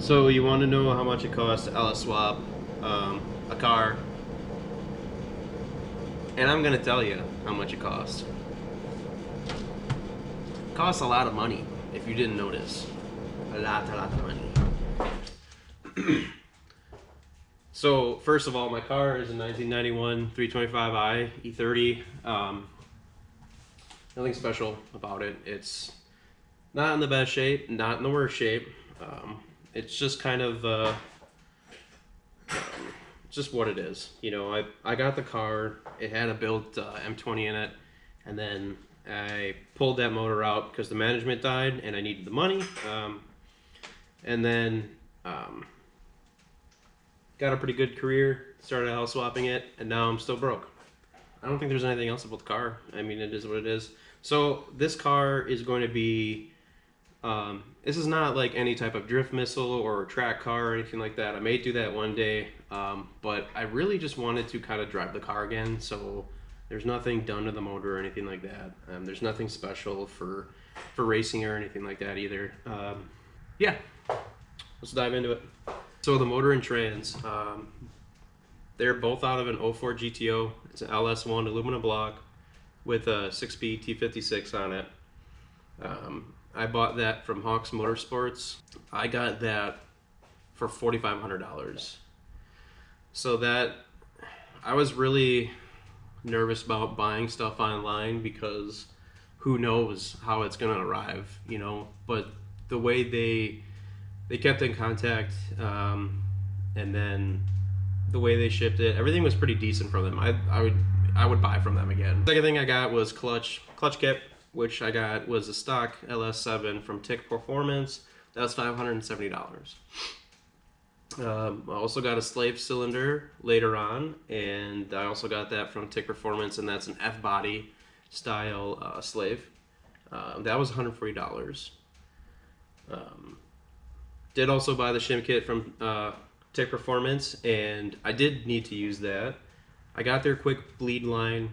So you want to know how much it costs to LS swap a car, and I'm gonna tell you how much it costs. It costs a lot of money if you didn't notice. A lot of money. So first of all, my car is a 1991 325i E30. Nothing special about it. It's not in the best shape, not in the worst shape. It's just kind of just what it is. You know, I got the car. It had a built M20 in it, and then I pulled that motor out because the management died, and I needed the money. And then got a pretty good career. Started house swapping it, and now I'm still broke. I don't think there's anything else about the car. I mean, it is what it is. So this car is going to be. This is not like any type of drift missile or track car or anything like that. I may do that one day, but I really just wanted to kind of drive the car again. So there's nothing done to the motor or anything like that. There's nothing special for racing or anything like that either. Yeah, let's dive into it. So the motor and trans, they're both out of an 04 GTO. It's an LS1 aluminum block with a 6-speed T56 on it. I bought that from Hawks Motorsports. I got that for $4,500. So that, I was really nervous about buying stuff online because who knows how it's gonna arrive, you know. But the way they kept in contact, and then the way they shipped it, everything was pretty decent from them. I would buy from them again. Second thing I got was clutch kit, which I got was a stock LS7 from Tick Performance. That was $570. I also got a slave cylinder later on, and I also got that from Tick Performance, and that's an F-body style slave. That was $140. Did also buy the shim kit from Tick Performance, and I did need to use that. I got their quick bleed line,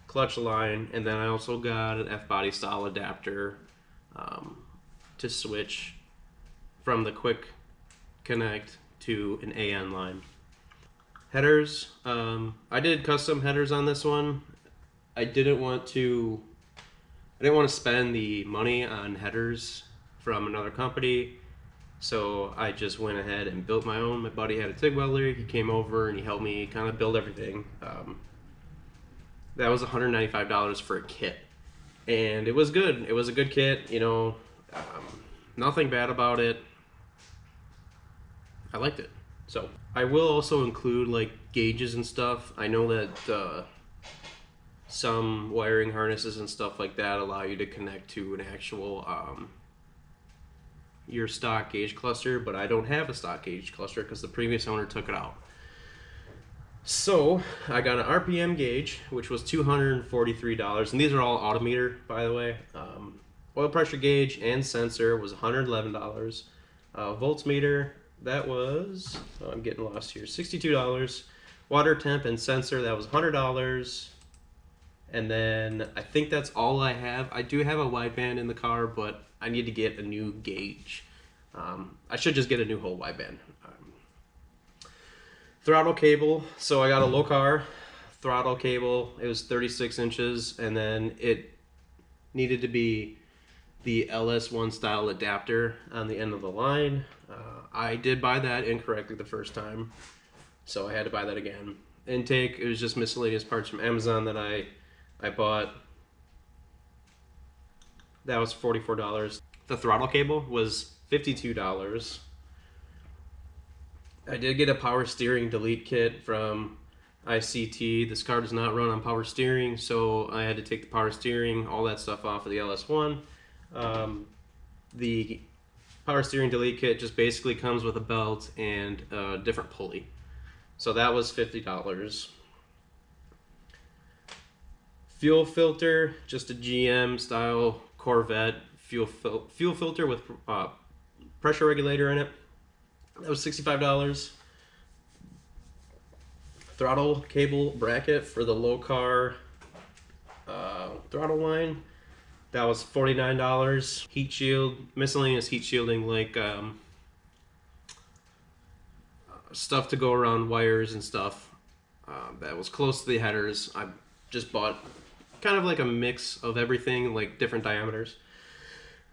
clutch line, and then I also got an F-body style adapter to switch from the quick connect to an AN line. Headers, I did custom headers on this one. I didn't want to spend the money on headers from another company, so I just went ahead and built my own. My buddy had a TIG welder. He came over and he helped me kind of build everything. That was $195 for a kit, and it was good. It was a good kit, you know. Nothing bad about it. I liked it. So I will also include like gauges and stuff. I know that some wiring harnesses and stuff like that allow you to connect to an actual your stock gauge cluster, but I don't have a stock gauge cluster because the previous owner took it out. So I got an RPM gauge, which was $243, and these are all autometer, by the way. Oil pressure gauge and sensor was $111. Voltmeter, that was, oh, I'm getting lost here, $62. Water temp and sensor, that was $100. And then I think that's all I have. I do have a wideband in the car, but I need to get a new gauge. I should just get a new whole wideband. Throttle cable, so I got a low car throttle cable. It was 36 inches, and then it needed to be the LS1 style adapter on the end of the line. I did buy that incorrectly the first time, so I had to buy that again. Intake, it was just miscellaneous parts from Amazon that I bought. That was $44. The throttle cable was $52. I did get a power steering delete kit from ICT. This car does not run on power steering, so I had to take the power steering, all that stuff off of the LS1. The power steering delete kit just basically comes with a belt and a different pulley. So that was $50. Fuel filter, just a GM style Corvette fuel filter with pressure regulator in it. That was $65. Throttle cable bracket for the low car throttle line. That was $49. Heat shield, miscellaneous heat shielding like stuff to go around wires and stuff that was close to the headers. I just bought kind of like a mix of everything, like different diameters.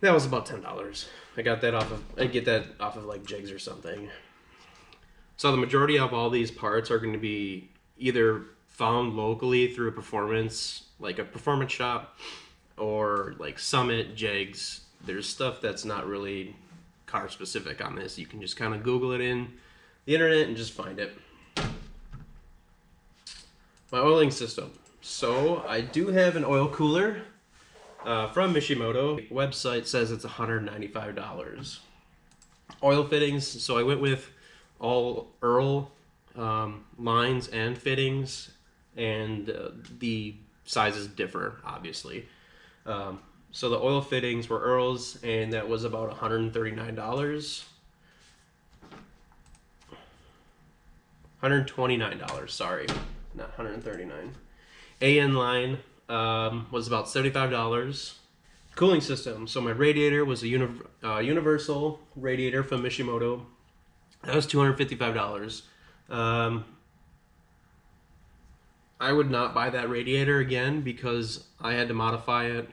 That was about $10. I get that off of like Jigs or something. So the majority of all these parts are going to be either found locally through a performance shop, or like Summit, Jigs. There's stuff that's not really car specific on this. You can just kind of Google it in the internet and just find it. My oiling system. So I do have an oil cooler from Mishimoto. The website says it's $195. Oil fittings. So I went with all Earl lines and fittings, and the sizes differ, obviously. So the oil fittings were Earl's, and that was about $139. $129, sorry, not $139. AN line was about $75. Cooling system. So my radiator was a universal radiator from Mishimoto. That was $255. I would not buy that radiator again because I had to modify it,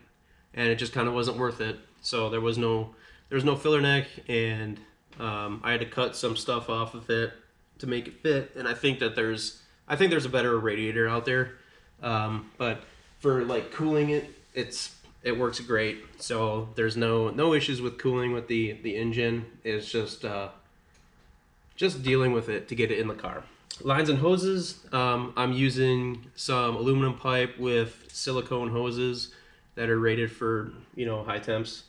and it just kind of wasn't worth it. So there was no filler neck, and I had to cut some stuff off of it to make it fit. And I think there's a better radiator out there, but for like cooling it works great. So there's no issues with cooling with the engine. It's just dealing with it to get it in the car. Lines and hoses. I'm using some aluminum pipe with silicone hoses that are rated for high temps.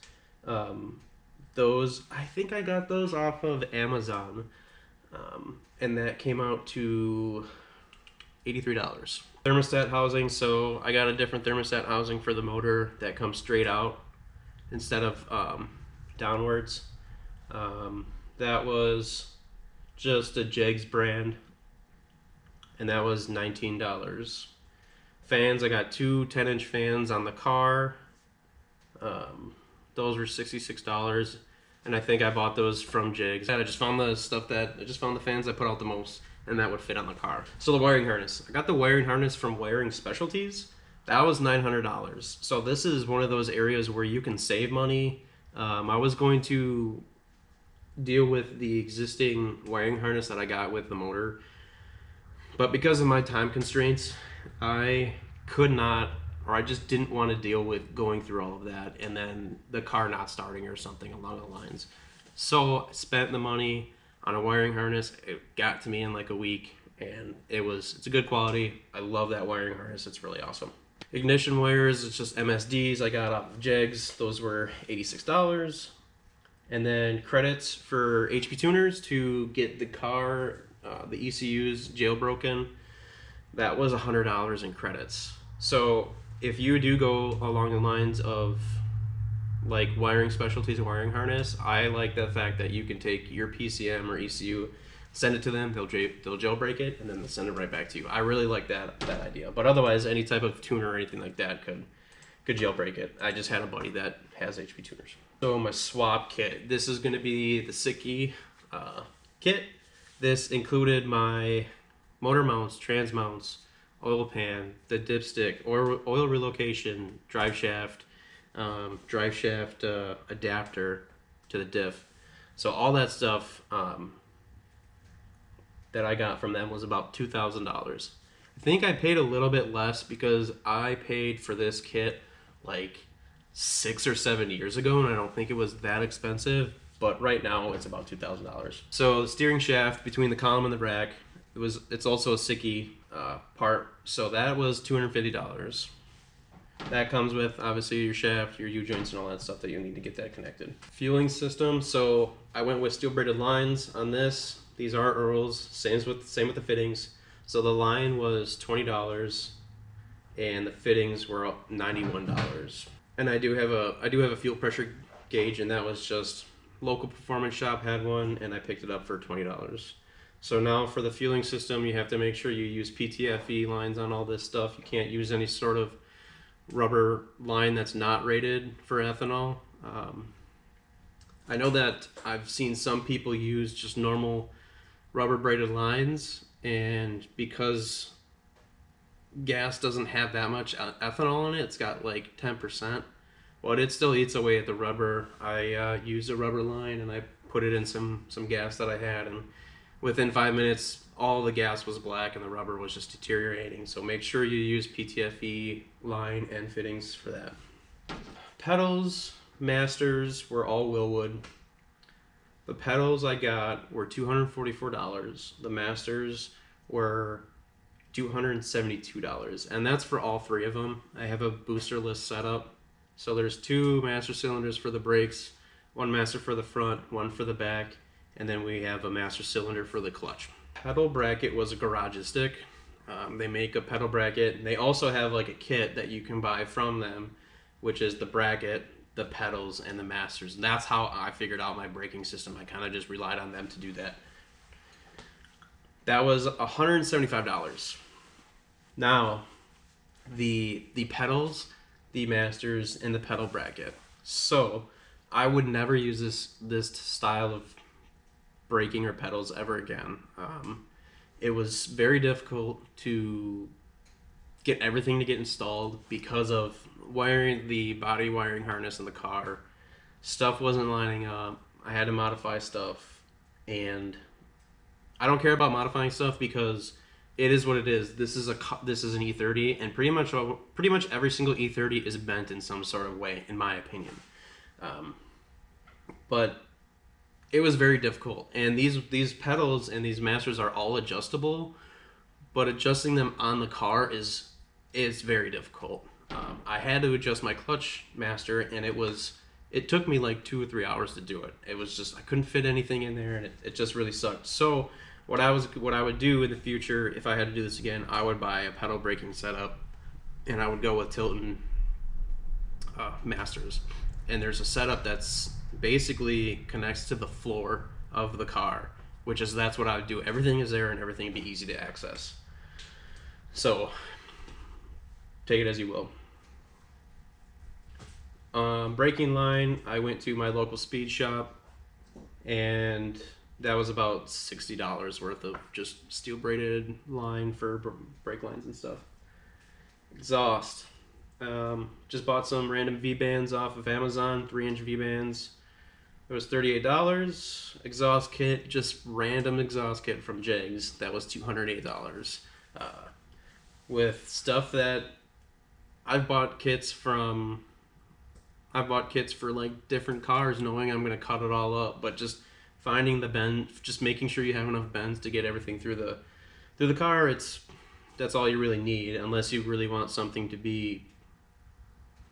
Those, I think I got those off of Amazon, and that came out to $83. Thermostat housing. So I got a different thermostat housing for the motor that comes straight out instead of downwards. That was just a Jegs brand, and that was $19. Fans, I got two 10-inch fans on the car. Those were $66, and I think I bought those from Jigs. I just found the fans that put out the most, and that would fit on the car. So the wiring harness. I got the wiring harness from Wiring Specialties. That was $900. So this is one of those areas where you can save money. I was going to deal with the existing wiring harness that I got with the motor, but because of my time constraints, I could not, or I just didn't want to deal with going through all of that and then the car not starting or something along the lines. So I spent the money on a wiring harness. It got to me in like a week, and it's a good quality. I love that wiring harness. It's really awesome. Ignition wires, it's just MSDs I got off of Jegs. Those were $86. And then credits for HP tuners to get the car, the ECUs jailbroken. That was $100 in credits. So if you do go along the lines of like Wiring Specialties and wiring harness, I like the fact that you can take your PCM or ECU, send it to them, they'll jailbreak it, and then they'll send it right back to you. I really like that idea. But otherwise, any type of tuner or anything like that could jailbreak it. I just had a buddy that has HP tuners. So my swap kit. This is going to be the Siki kit. This included my motor mounts, trans mounts, oil pan, the dipstick, oil relocation, drive shaft adapter to the diff. So all that stuff that I got from them was about $2,000. I think I paid a little bit less because I paid for this kit like 6 or 7 years ago, and I don't think it was that expensive, but right now it's about $2,000. So the steering shaft between the column and the rack, it's also a Siki part, so that was $250. That comes with obviously your shaft, your U-joints, and all that stuff that you need to get that connected. Fueling system, so I went with steel braided lines on this. These are Earls, same with the fittings. So the line was $20 and the fittings were $91. And I do have a fuel pressure gauge, and that was just local performance shop had one, and I picked it up for $20. So now for the fueling system, you have to make sure you use PTFE lines on all this stuff. You can't use any sort of rubber line that's not rated for ethanol. I know that I've seen some people use just normal rubber braided lines, and because gas doesn't have that much ethanol in it, it's got like 10%, but it still eats away at the rubber. I used a rubber line and I put it in some gas that I had, and within 5 minutes all the gas was black and the rubber was just deteriorating. So make sure you use PTFE line and fittings for that. Pedals, masters were all Willwood. The pedals I got were $244. The masters were $272, and that's for all three of them. I have a boosterless setup, so there's two master cylinders for the brakes, one master for the front, one for the back, and then we have a master cylinder for the clutch. Pedal bracket was a Garagistic. They make a pedal bracket, and they also have like a kit that you can buy from them, which is the bracket, the pedals, and the masters. And that's how I figured out my braking system. I kind of just relied on them to do that. That was $175. Now, the pedals, the masters, and the pedal bracket. So I would never use this style of braking or pedals ever again. It was very difficult to get everything to get installed because of wiring, the body wiring harness in the car. Stuff wasn't lining up. I had to modify stuff, and I don't care about modifying stuff because it is what it is. This is an E30, and pretty much every single E30 is bent in some sort of way, in my opinion. But it was very difficult, and these pedals and these masters are all adjustable, but adjusting them on the car is very difficult. I had to adjust my clutch master, and it took me like 2 or 3 hours to do it. It was just, I couldn't fit anything in there, and it just really sucked. So what I would do in the future, if I had to do this again, I would buy a pedal braking setup, and I would go with Tilton masters. And there's a setup that's basically connects to the floor of the car, that's what I would do. Everything is there, and everything would be easy to access. So take it as you will. Braking line, I went to my local speed shop, and that was about $60 worth of just steel braided line for brake lines and stuff. Exhaust, just bought some random V-bands off of Amazon, 3-inch V-bands. It was $38. Exhaust kit, just random exhaust kit from Jegs, that was $208. With stuff that I've bought kits for like different cars, knowing I'm gonna cut it all up, but just finding the bend, just making sure you have enough bends to get everything through the car. That's all you really need, unless you really want something to be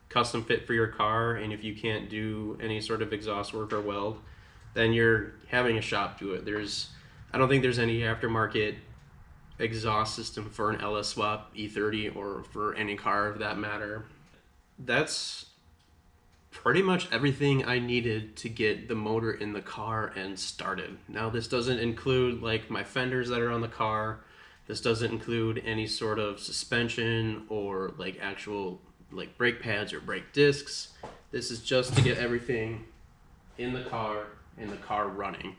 custom fit for your car. And if you can't do any sort of exhaust work or weld, then you're having a shop do it. I don't think there's any aftermarket exhaust system for an LS swap E30 or for any car of that matter. That's pretty much everything I needed to get the motor in the car and started. Now, this doesn't include like my fenders that are on the car. This doesn't include any sort of suspension or like actual like brake pads or brake discs. This is just to get everything in the car and the car running.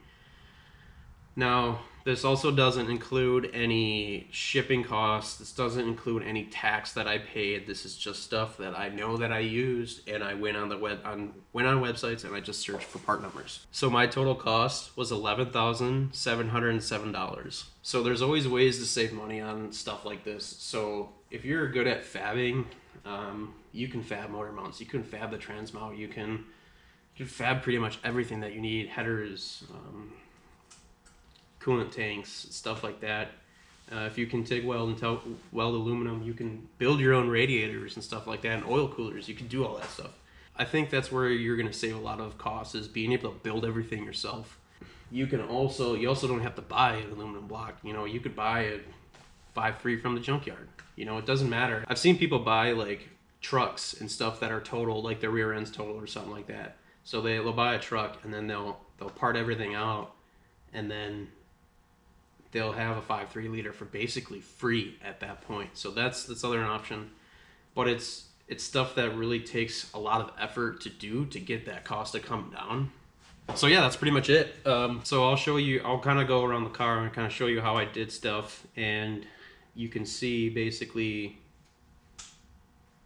Now, this also doesn't include any shipping costs. This doesn't include any tax that I paid. This is just stuff that I know that I used, and I went on websites and I just searched for part numbers. So my total cost was $11,707. So there's always ways to save money on stuff like this. So if you're good at fabbing, you can fab motor mounts. You can fab the trans mount. You can fab pretty much everything that you need. Headers, coolant tanks, stuff like that. If you can TIG weld and weld aluminum, you can build your own radiators and stuff like that, and oil coolers. You can do all that stuff. I think that's where you're going to save a lot of costs, is being able to build everything yourself. You also don't have to buy an aluminum block. You could buy a 5.3 from the junkyard. It doesn't matter. I've seen people buy like trucks and stuff that are total, like their rear end's total or something like that. So they'll buy a truck, and then they'll part everything out, and then they'll have a 5.3 liter for basically free at that point. So that's other option, but it's stuff that really takes a lot of effort to do to get that cost to come down. So yeah, that's pretty much it. So I'll show you, I'll kind of go around the car and kind of show you how I did stuff, and you can see basically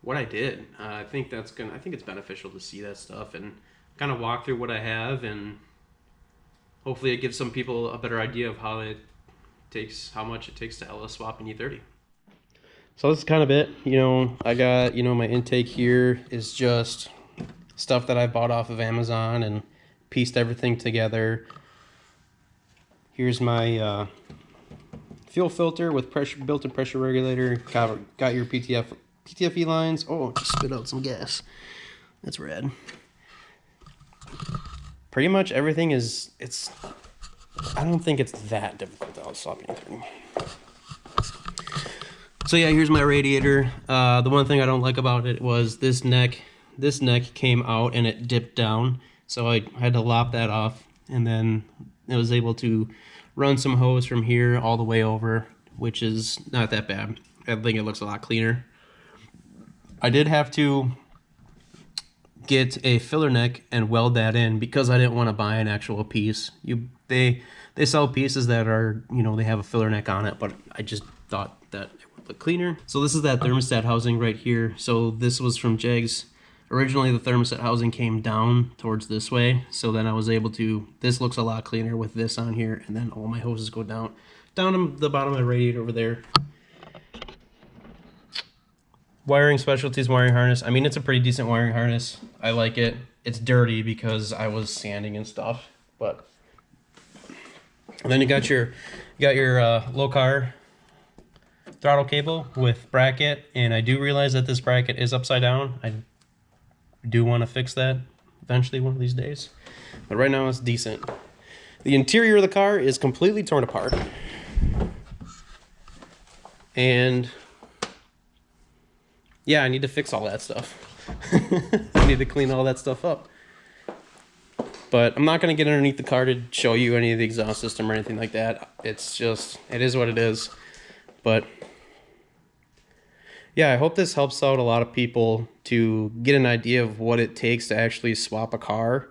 what I did. I think it's beneficial to see that stuff and kind of walk through what I have, and hopefully it gives some people a better idea of how much it takes to LS swap an E30. So this is kind of it. I got, my intake here is just stuff that I bought off of Amazon and pieced everything together. Here's my fuel filter with built-in pressure regulator. Got your PTFE lines. Oh, just spit out some gas. That's rad. Pretty much everything I don't think it's that difficult to swap anything. So yeah, here's my radiator. The one thing I don't like about it was this neck came out and it dipped down. So I had to lop that off, and then I was able to run some hose from here all the way over, which is not that bad. I think it looks a lot cleaner. I did have to get a filler neck and weld that in because I didn't want to buy an actual piece. They sell pieces that are, they have a filler neck on it, but I just thought that it would look cleaner. So this is that thermostat housing right here. So this was from Jegs. Originally the thermostat housing came down towards this way, so then I was able to, this looks a lot cleaner with this on here, and then all my hoses go down to the bottom of the radiator over there. Wiring specialties wiring harness. I mean, it's a pretty decent wiring harness. I like it. It's dirty because I was sanding and stuff, but and then you got your low car throttle cable with bracket, and I do realize that this bracket is upside down. I do want to fix that eventually one of these days, but right now it's decent. The interior of the car is completely torn apart, and yeah, I need to fix all that stuff. I need to clean all that stuff up, but I'm not going to get underneath the car to show you any of the exhaust system or anything like that. It's just, it is what it is. But yeah, I hope this helps out a lot of people to get an idea of what it takes to actually swap a car,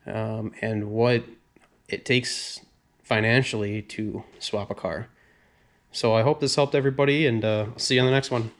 and what it takes financially to swap a car. So I hope this helped everybody, and see you on the next one.